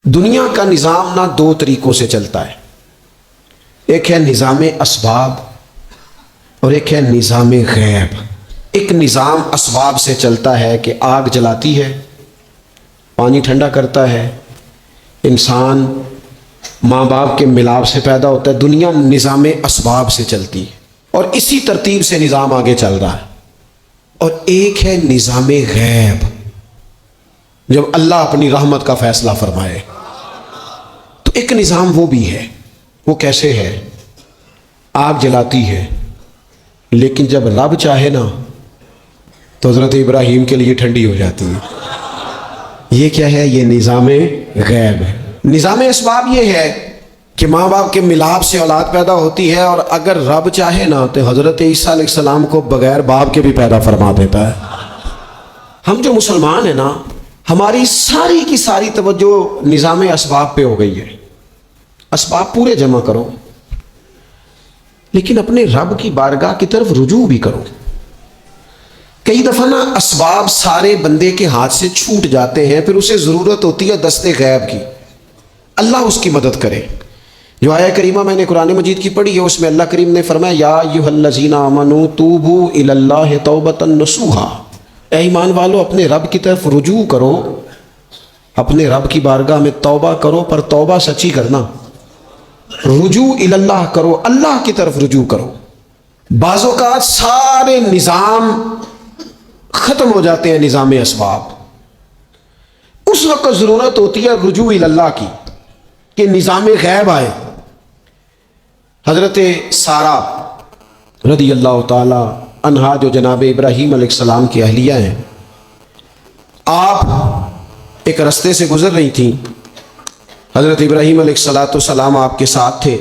دنیا کا نظام نہ دو طریقوں سے چلتا ہے، ایک ہے نظام اسباب اور ایک ہے نظام غیب۔ ایک نظام اسباب سے چلتا ہے کہ آگ جلاتی ہے، پانی ٹھنڈا کرتا ہے، انسان ماں باپ کے ملاپ سے پیدا ہوتا ہے۔ دنیا نظام اسباب سے چلتی ہے اور اسی ترتیب سے نظام آگے چل رہا ہے۔ اور ایک ہے نظام غیب، جب اللہ اپنی رحمت کا فیصلہ فرمائے تو ایک نظام وہ بھی ہے۔ وہ کیسے ہے؟ آگ جلاتی ہے، لیکن جب رب چاہے نا تو حضرت ابراہیم کے لیے ٹھنڈی ہو جاتی ہے۔ یہ کیا ہے؟ یہ نظام غیب ہے۔ نظام اسباب یہ ہے کہ ماں باپ کے ملاپ سے اولاد پیدا ہوتی ہے، اور اگر رب چاہے نا تو حضرت عیسیٰ علیہ السلام کو بغیر باپ کے بھی پیدا فرما دیتا ہے۔ ہم جو مسلمان ہیں نا، ہماری ساری کی ساری توجہ نظام اسباب پہ ہو گئی ہے۔ اسباب پورے جمع کرو، لیکن اپنے رب کی بارگاہ کی طرف رجوع بھی کرو۔ کئی دفعہ نا اسباب سارے بندے کے ہاتھ سے چھوٹ جاتے ہیں، پھر اسے ضرورت ہوتی ہے دست غیب کی، اللہ اس کی مدد کرے۔ جو آیہ کریمہ میں نے قرآن مجید کی پڑھی ہے، اس میں اللہ کریم نے فرمایا یا ایھا الذین آمنوا توبوا الی اللہ توبۃ نصوحا، اے ایمان والو اپنے رب کی طرف رجوع کرو، اپنے رب کی بارگاہ میں توبہ کرو، پر توبہ سچی کرنا، رجوع الی اللہ کرو، اللہ کی طرف رجوع کرو۔ بعض اوقات سارے نظام ختم ہو جاتے ہیں، نظام اسباب، اس وقت ضرورت ہوتی ہے رجوع الی اللہ کی کہ نظام غیب آئے۔ حضرت سارہ رضی اللہ تعالی عنہا جو جناب ابراہیم علیہ السلام کی اہلیہ ہیں، آپ ایک رستے سے گزر رہی تھیں، حضرت ابراہیم علیہ السلام آپ کے ساتھ تھے،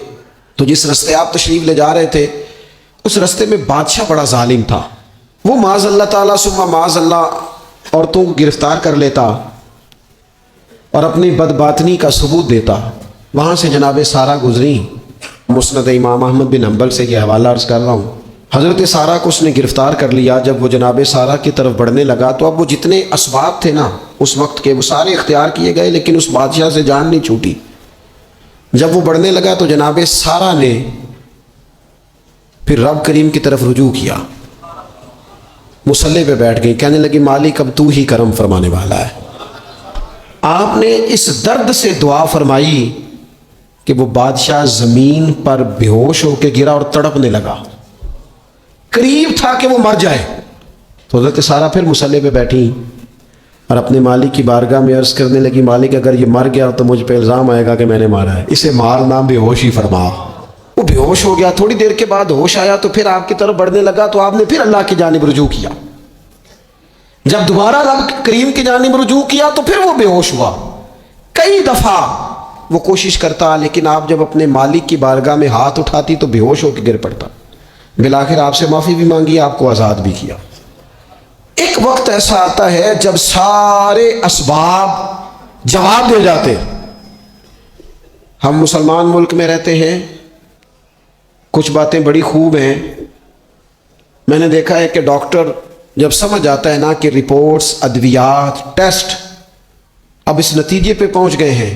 تو جس رستے آپ تشریف لے جا رہے تھے اس رستے میں بادشاہ بڑا ظالم تھا۔ وہ معاذ اللہ تعالیٰ ثم معاذ اللہ عورتوں کو گرفتار کر لیتا اور اپنی بدباطنی کا ثبوت دیتا۔ وہاں سے جناب سارہ گزری، مسند امام احمد بن حنبل سے یہ حوالہ عرض کر رہا ہوں۔ حضرت سارہ کو اس نے گرفتار کر لیا۔ جب وہ جناب سارہ کی طرف بڑھنے لگا تو اب وہ جتنے اسباب تھے نا اس وقت کے، وہ سارے اختیار کیے گئے، لیکن اس بادشاہ سے جان نہیں چھوٹی۔ جب وہ بڑھنے لگا تو جناب سارہ نے پھر رب کریم کی طرف رجوع کیا، مصلی پہ بیٹھ گئی، کہنے لگی مالک اب تو ہی کرم فرمانے والا ہے۔ آپ نے اس درد سے دعا فرمائی کہ وہ بادشاہ زمین پر بے ہوش ہو کے گرا اور تڑپنے لگا، قریب تھا کہ وہ مر جائے۔ تو حضرت سارہ پھر مصلی پہ بیٹھی اور اپنے مالک کی بارگاہ میں عرض کرنے لگی مالک اگر یہ مر گیا تو مجھ پہ الزام آئے گا کہ میں نے مارا ہے، اسے مارنا بے ہوش ہی فرما۔ وہ بے ہوش ہو گیا، تھوڑی دیر کے بعد ہوش آیا تو پھر آپ کی طرف بڑھنے لگا، تو آپ نے پھر اللہ کی جانب رجوع کیا۔ جب دوبارہ رب کریم کی جانب رجوع کیا تو پھر وہ بے ہوش ہوا۔ کئی دفعہ وہ کوشش کرتا، لیکن آپ جب اپنے مالک کی بارگاہ میں ہاتھ اٹھاتی تو بے ہوش ہو کے گر پڑتا۔ بالآخر آپ سے معافی بھی مانگی، آپ کو آزاد بھی کیا۔ ایک وقت ایسا آتا ہے جب سارے اسباب جواب دے جاتے۔ ہم مسلمان ملک میں رہتے ہیں، کچھ باتیں بڑی خوب ہیں۔ میں نے دیکھا ہے کہ ڈاکٹر جب سمجھ آتا ہے نا کہ رپورٹس، ادویات، ٹیسٹ اب اس نتیجے پہ پہنچ گئے ہیں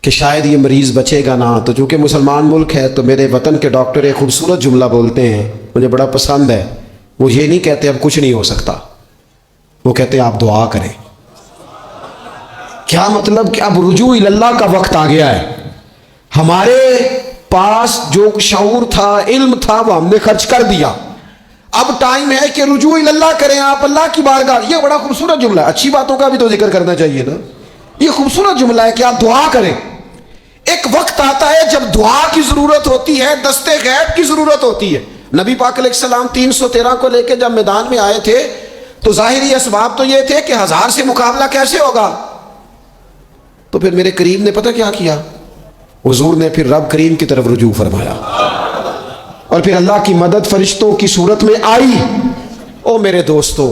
کہ شاید یہ مریض بچے گا نہ، تو چونکہ مسلمان ملک ہے تو میرے وطن کے ڈاکٹر ایک خوبصورت جملہ بولتے ہیں، مجھے بڑا پسند ہے۔ وہ یہ نہیں کہتے اب کچھ نہیں ہو سکتا، وہ کہتے ہیں آپ دعا کریں۔ کیا مطلب کہ اب رجوع الی اللہ کا وقت آ گیا ہے۔ ہمارے پاس جو شعور تھا، علم تھا، وہ ہم نے خرچ کر دیا۔ اب ٹائم ہے کہ رجوع الی اللہ کریں، آپ اللہ کی بارگاہ۔ یہ بڑا خوبصورت جملہ ہے، اچھی باتوں کا بھی تو ذکر کرنا چاہیے نا۔ یہ خوبصورت جملہ ہے کہ آپ دعا کریں۔ ایک وقت آتا ہے جب دعا کی ضرورت ہوتی ہے، دست غیب کی ضرورت ہوتی ہے۔ نبی پاک علیہ السلام 313 کو لے کے جب میدان میں آئے تھے تو ظاہری اسباب تو یہ تھے کہ 1000 سے مقابلہ کیسے ہوگا، تو پھر میرے کریم نے پتہ کیا کیا؟ حضور نے پھر رب کریم کی طرف رجوع فرمایا، اور پھر اللہ کی مدد فرشتوں کی صورت میں آئی۔ او میرے دوستو،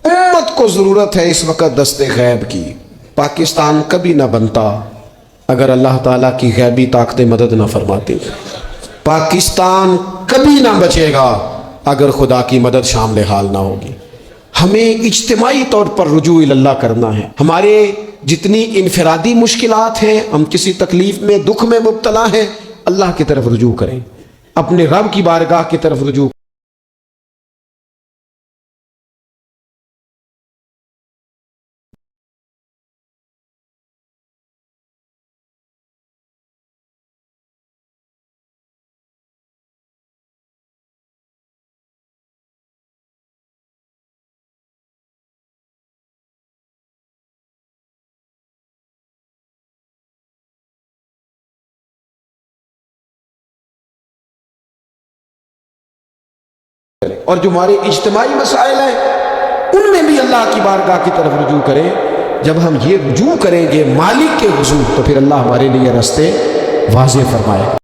امت کو ضرورت ہے اس وقت دست غیب کی۔ پاکستان کبھی نہ بنتا اگر اللہ تعالیٰ کی غیبی طاقتیں مدد نہ فرماتی۔ پاکستان کبھی نہ بچے گا اگر خدا کی مدد شامل حال نہ ہوگی۔ ہمیں اجتماعی طور پر رجوع الی اللہ کرنا ہے۔ ہمارے جتنی انفرادی مشکلات ہیں، ہم کسی تکلیف میں، دکھ میں مبتلا ہیں، اللہ کی طرف رجوع کریں، اپنے رب کی بارگاہ کی طرف رجوع کریں، اور جو ہمارے اجتماعی مسائل ہیں ان میں بھی اللہ کی بارگاہ کی طرف رجوع کریں۔ جب ہم یہ رجوع کریں گے مالک کے حضور تو پھر اللہ ہمارے لیے راستے واضح فرمائے گا۔